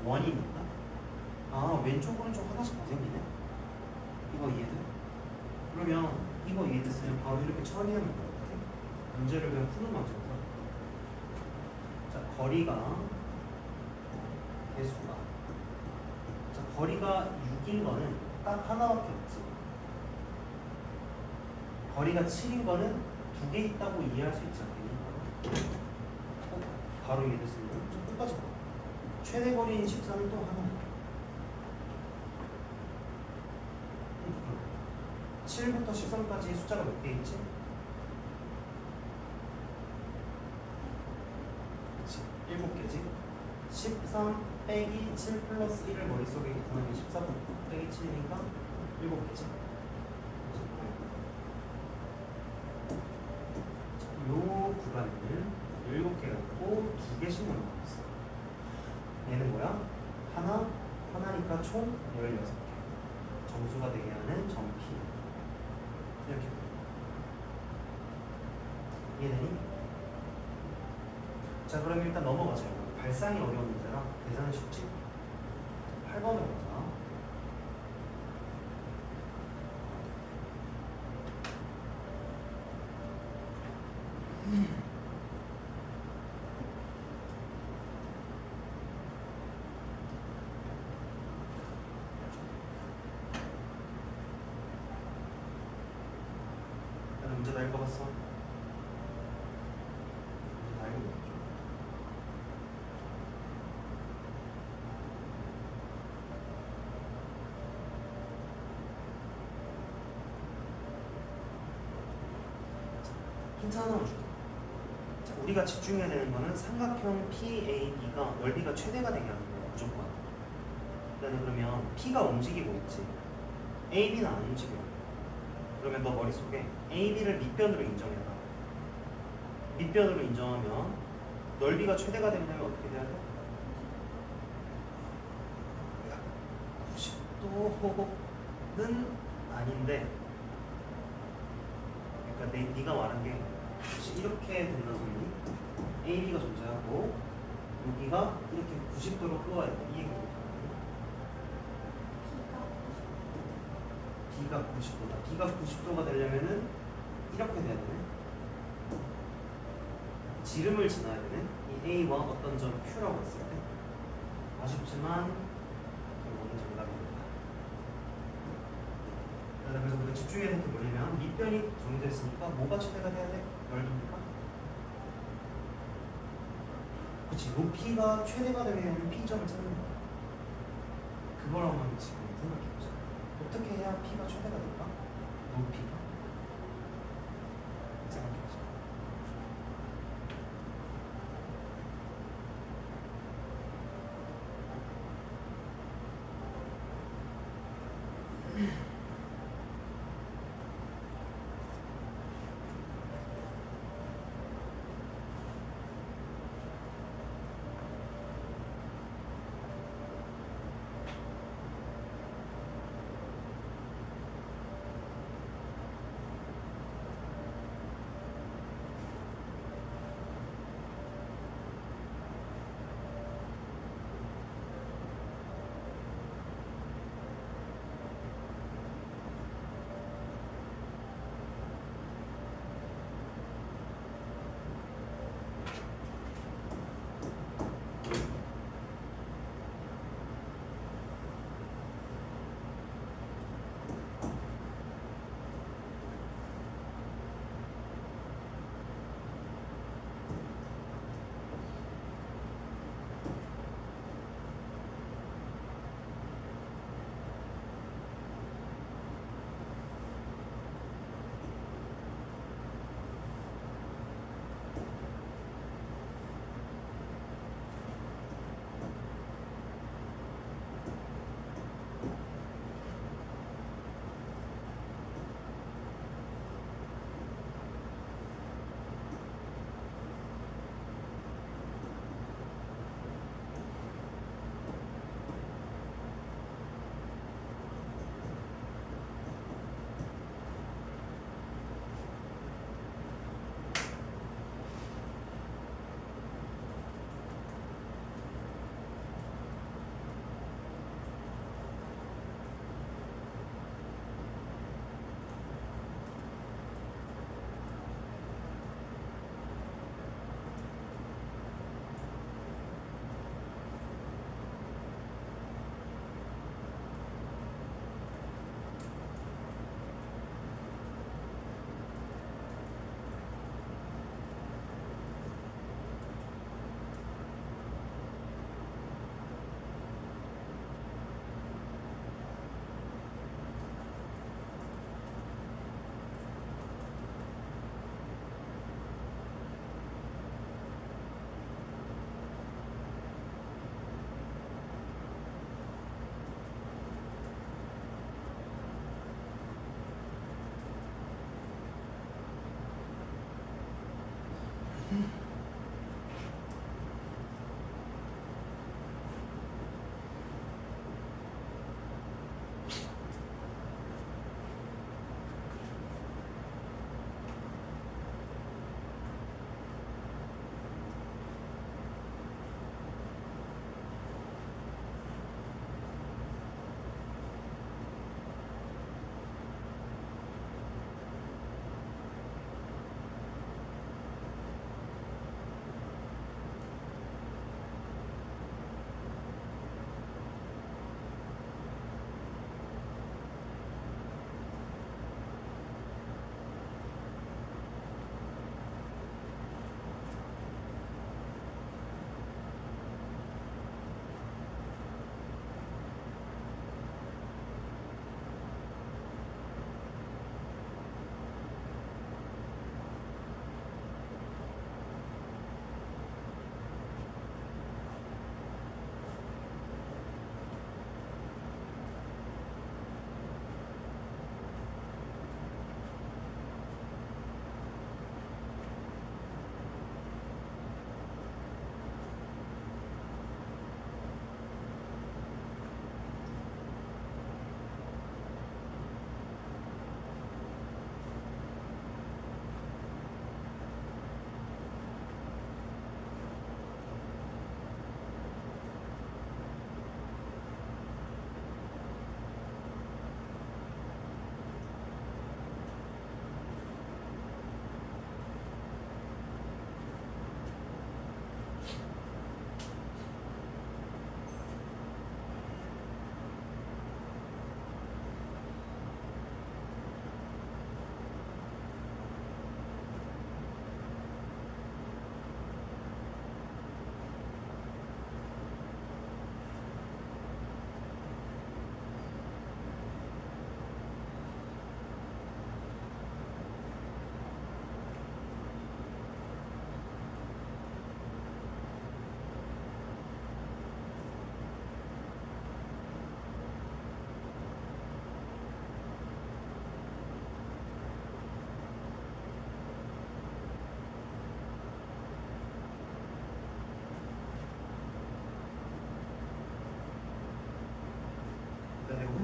원이니까. 아, 왼쪽 오른쪽 하나씩 더 생기네. 이거 이해돼? 그러면 이거 이해됐으면 바로 이렇게 처리하면 돼. 문제를 그냥 푸는 방식으로. 자, 거리가 개수가. 자, 거리가 6인 거는 딱 하나밖에 없지. 거리가 7인 거는 2개 있다고 이해할 수 있지 않겠니? 바로 이해됐으면 좀 끝까지 봐. 최대 거리인 14는 또 하나. 7부터 13까지 숫자가 몇 개 있지? 그치, 7개지? 13 빼기 7 플러스 1을 머릿속에 계산하면 14 빼기 7이니까 7개지? 요 구간을 7개가 있고 2개씩 넘어갔어. 얘는 뭐야? 하나니까 총 16개. 정수가 되게 하는 점 P. 이렇게. 이해되니? 자, 그럼 일단 넘어가자. 발상이 어려운 문제라 계산은 쉽지? 8번으로 가자. 문제 다 읽어봤어? 문제 다 읽어봤죠? 힌트 하나만 줄게. 자, 우리가 집중해야 되는 거는 삼각형 PAB가 넓이가 최대가 되게 하는 거야, 무조건. 일단은 그러면 P가 움직이고 있지. AB는 안 움직여. 그러면 너 머릿속에 AB를 밑변으로 인정해라. 밑변으로 인정하면 넓이가 최대가 되려면 어떻게 돼야 돼? 90도는 아닌데, 그러니까 네가 말한 게 이렇게 된다는 소리니? AB가 존재하고 여기가 이렇게 90도로 끌어야 돼. 이 얘기거든. B가 90도다. B가 90도가 되려면은 이렇게 돼야 되네. 지름을 지나야 되네. 이 A와 어떤 점 Q라고 했을 때. 아쉽지만 이거는 정답입니다. 그래서 우리가 집중해야 될 게 뭐냐면 밑변이 정해졌으니까 뭐가 최대가 돼야 돼? 넓이니까. 그치. 요 P가 최대가 되려면 P점을 찾는 거야. 그걸 한번 지금 생각해보자. 어떻게 해야 P가 최대가 될까? 높이가? 생각해보자.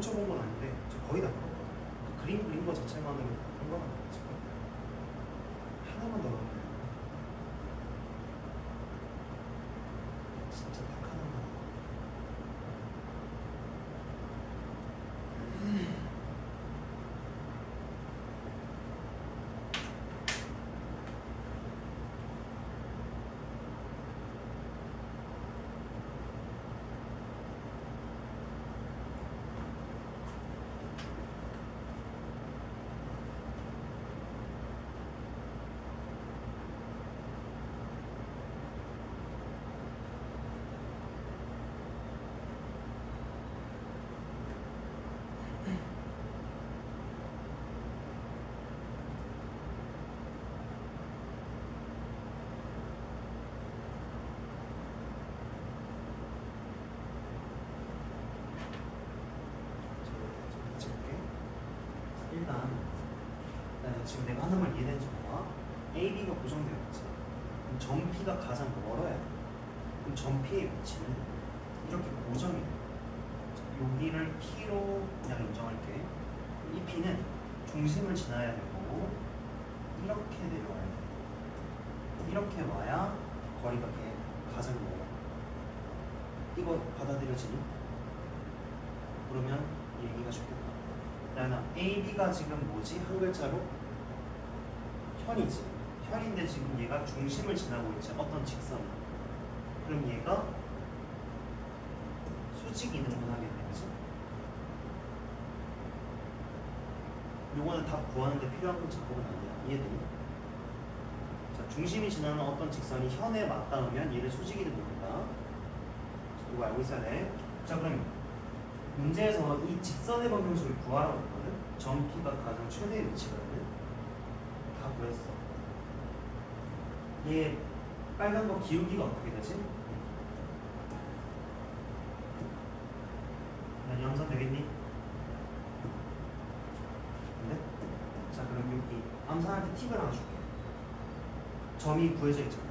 훔쳐본 건 아닌데 저 거의 다 풀었거든. 그 그림 그린 거 자체만으로 한 거는 지금 하나만 더 넣으면 진짜 딱 하나만. 일단 지금 내가 하는 말 이해되는지 봐봐. A, B가 고정되어 있지. 그럼 점 P가 가장 멀어야 돼. 그럼 점 P의 위치는 이렇게 고정이 돼. 여기를 P로 그냥 인정할게. 이 P는 중심을 지나야 되고 이렇게 내려와야 돼. 이렇게 와야 거리가 가장 멀어. 이거 받아들여지니? 그러면 얘기가 쉽겠다. 나는 A, B가 지금 뭐지? 한 글자로 현이지. 현인데 지금 얘가 중심을 지나고 있지. 어떤 직선. 그럼 얘가 수직 이등분 하겠네, 그치? 요거는 다 구하는데 필요한 건 작곡은 아니야. 이해되니? 자, 중심이 지나는 어떤 직선이 현에 맞닿으면 얘를 수직 이등분한다. 이거 알고 있어야 돼. 자, 그럼 문제에서 이 직선의 방정식을 구하라고 했거든. 점 P가 가장 최대의 위치거든. 다 구했어. 얘 빨간 거 기울기가 어떻게 되지? 난 염선 되겠니? 근데? 자, 그럼 여기 암산할 때 팁을 하나 줄게. 점이 구해져 있잖아.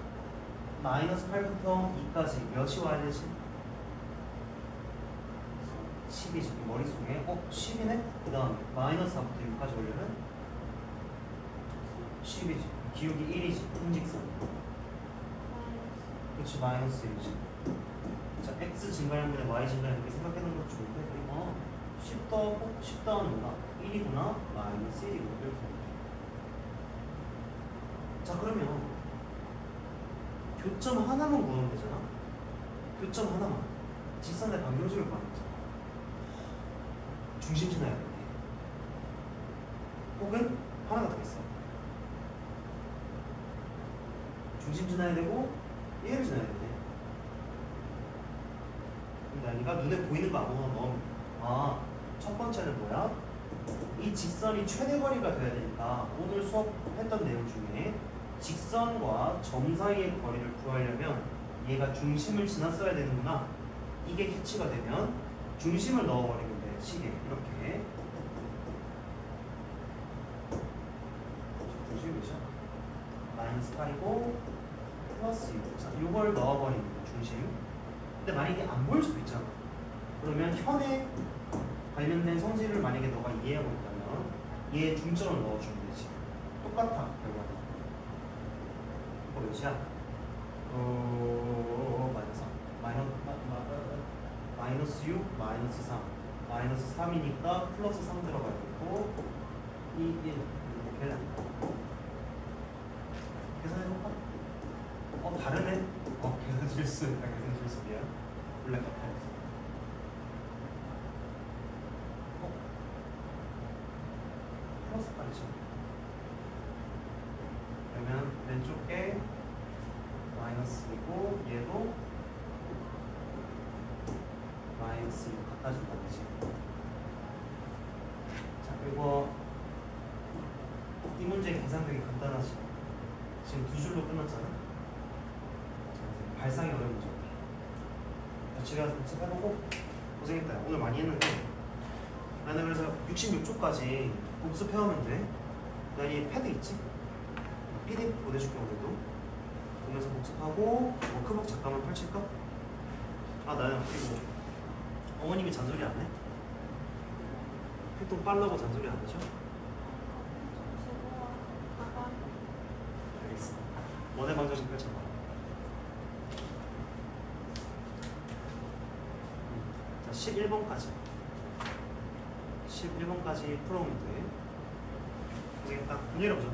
마이너스 8부터 2까지 몇이 와야 되지? 10이 지금 머릿속에 10이네? 그 다음에 마이너스 4부터 6까지 올려면 10이지. 기울기 1이지. 음직선. 그렇지. 마이너스 1이지. 자, x 증가량분의 y 증가량 이렇게 생각해놓은 것도 좋은데 그리고 10 더하고 10 더하는 거가 1이구나. 마이너스 1이고 이렇게. 자, 그러면 교점 하나만 구하면 되잖아. 교점 하나만. 직선의 방정식을 구하는 거잖아. 중심 지나야 돼. 혹은 하나가 더 있어. 중심 지나야 되고 얘를 지나야 돼. 그러니까 눈에 보이는 거 아무거나 넣으면 아, 첫 번째는 뭐야? 이 직선이 최대 거리가 돼야 되니까 오늘 수업했던 내용 중에 직선과 점 사이의 거리를 구하려면 얘가 중심을 지났어야 되는구나. 이게 캐치가 되면 중심을 넣어버리면 돼. 시계 이렇게. 중심이 몇이야? 마이너스 8이고 플러스 6. 자, 이걸 넣어버리는 거 중심. 근데 만약에 안 보일 수도 있잖아. 그러면 현에 관련된 성질을 만약에 너가 이해하고 있다면 얘 중점을 넣어주면 되지. 똑같아 결과가. 이거 몇이야? 마이너스 6, 마이너스 3, 마이너스 3이니까 플러스 3 들어가야 되고 2, 1 이렇게 계산해볼까? 다르네? 계산 실수. 계산 실수 미안. 블랙 카페. 플러스 8이죠. 그러면 왼쪽 게 마이너스이고 얘도 마이너스 6 갖다 준다 그지? 자, 그리고 이 문제 계산 되게 간단하지. 지금 두 줄로 끝났잖아. 자, 발상이 어려운 문제. 집에 가서 복습해보고 고생했다. 오늘 많이 했는데 나는 그래서 66초까지 복습해오면 돼. 나 이 패드 있지? PDF 보내줄게 오늘도. 보면서 복습하고 워크북 잠깐만 펼칠까? 아, 나는 그리고 어머님이 잔소리 안 해? 필통 빨라고 잔소리 안 하죠? 알겠어. 원의 방정 좀 펼쳐봐. 자, 11번까지. 11번까지 풀어오면 돼. 이제 딱 내려보자.